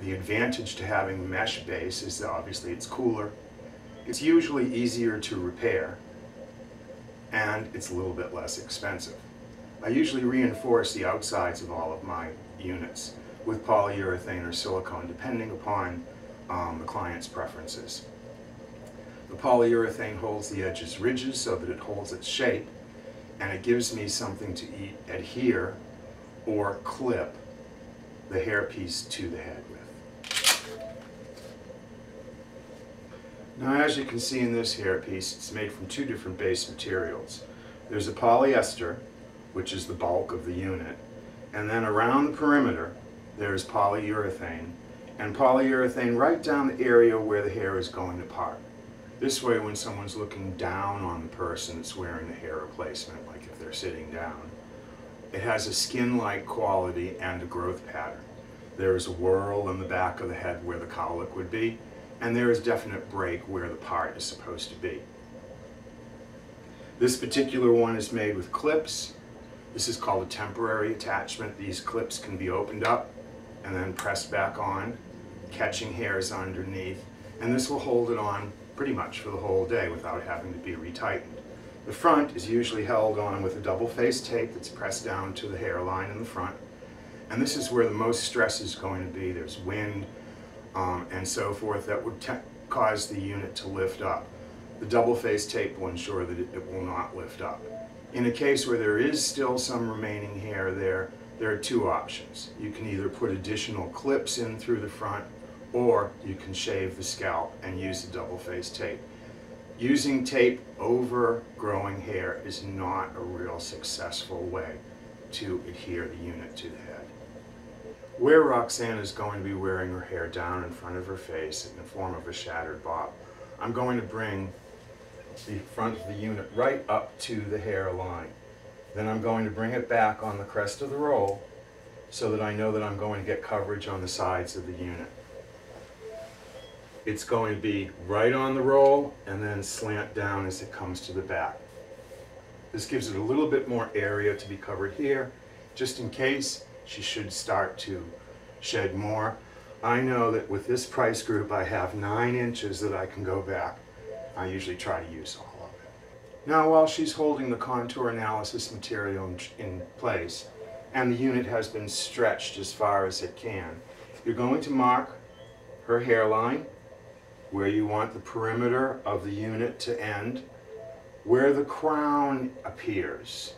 The advantage to having a mesh base is that obviously it's cooler, it's usually easier to repair, and it's a little bit less expensive. I usually reinforce the outsides of all of my units with polyurethane or silicone, depending upon the client's preferences. The polyurethane holds the edges ridges so that it holds its shape, and it gives me something to adhere or clip the hairpiece to the head with. Now, as you can see in this hairpiece, it's made from two different base materials. There's a polyester, which is the bulk of the unit, and then around the perimeter there's polyurethane, and polyurethane right down the area where the hair is going to part. This way, when someone's looking down on the person that's wearing the hair replacement, like if they're sitting down, it has a skin-like quality and a growth pattern. There is a whorl in the back of the head where the cowlick would be, and there is definite break where the part is supposed to be. This particular one is made with clips. This is called a temporary attachment. These clips can be opened up and then pressed back on, catching hairs underneath, and this will hold it on pretty much for the whole day without having to be retightened. The front is usually held on with a double-faced tape that's pressed down to the hairline in the front, and this is where the most stress is going to be. There's wind and so forth that would cause the unit to lift up. The double-faced tape will ensure that it will not lift up. In a case where there is still some remaining hair there are two options. You can either put additional clips in through the front, or you can shave the scalp and use the double-faced tape. Using tape over growing hair is not a real successful way to adhere the unit to the head. Where Roxanne is going to be wearing her hair down in front of her face in the form of a shattered bob, I'm going to bring the front of the unit right up to the hairline. Then I'm going to bring it back on the crest of the roll so that I know that I'm going to get coverage on the sides of the unit. It's going to be right on the roll and then slant down as it comes to the back. This gives it a little bit more area to be covered here, just in case she should start to shed more. I know that with this price group I have 9 inches that I can go back. I usually try to use all of it. Now, while she's holding the contour analysis material in place and the unit has been stretched as far as it can, you're going to mark her hairline, where you want the perimeter of the unit to end, where the crown appears,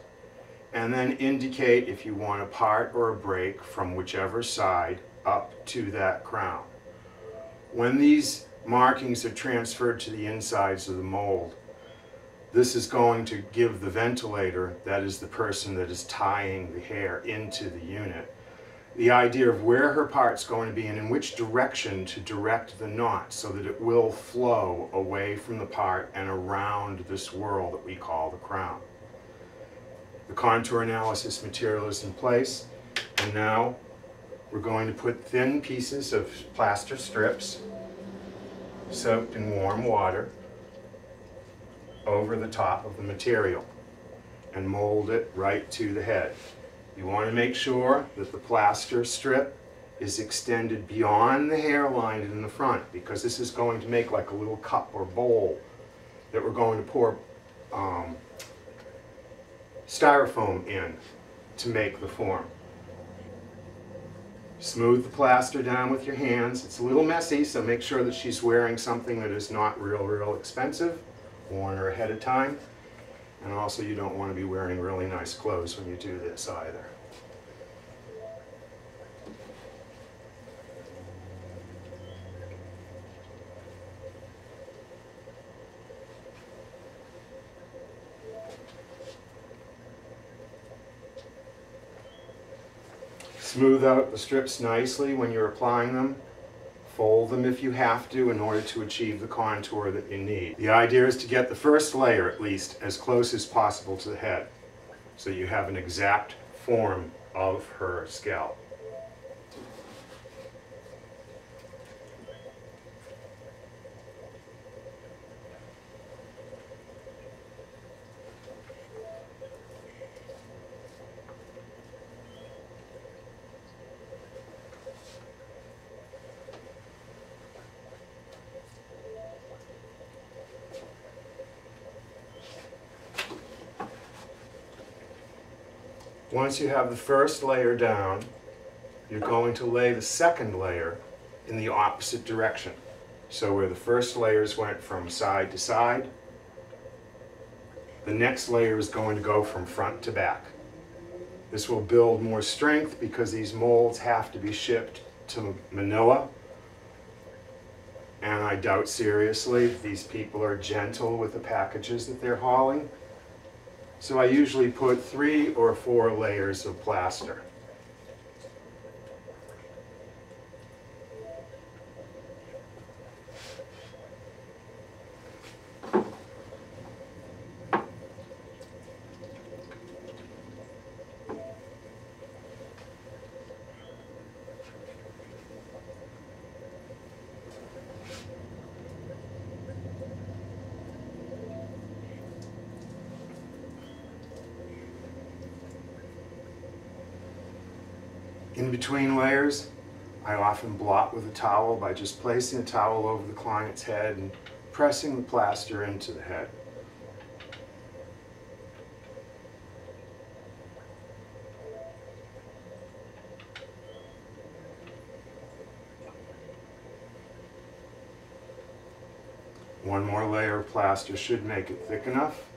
and then indicate if you want a part or a break from whichever side up to that crown. When these markings are transferred to the insides of the mold, this is going to give the ventilator, that is the person that is tying the hair into the unit, the idea of where her part's going to be and in which direction to direct the knot so that it will flow away from the part and around this whorl that we call the crown. The contour analysis material is in place, and now we're going to put thin pieces of plaster strips soaked in warm water over the top of the material and mold it right to the head. You want to make sure that the plaster strip is extended beyond the hairline in the front, because this is going to make like a little cup or bowl that we're going to pour styrofoam in to make the form. Smooth the plaster down with your hands. It's a little messy, so make sure that she's wearing something that is not real expensive. Warn her ahead of time. And also, you don't want to be wearing really nice clothes when you do this either. Smooth out the strips nicely when you're applying them. Fold them if you have to in order to achieve the contour that you need. The idea is to get the first layer, at least, as close as possible to the head, so you have an exact form of her scalp. Once you have the first layer down, you're going to lay the second layer in the opposite direction. So where the first layers went from side to side, the next layer is going to go from front to back. This will build more strength because these molds have to be shipped to Manila. And I doubt seriously if these people are gentle with the packages that they're hauling. So I usually put 3 or 4 layers of plaster. In between layers, I often blot with a towel by just placing a towel over the client's head and pressing the plaster into the head. One more layer of plaster should make it thick enough.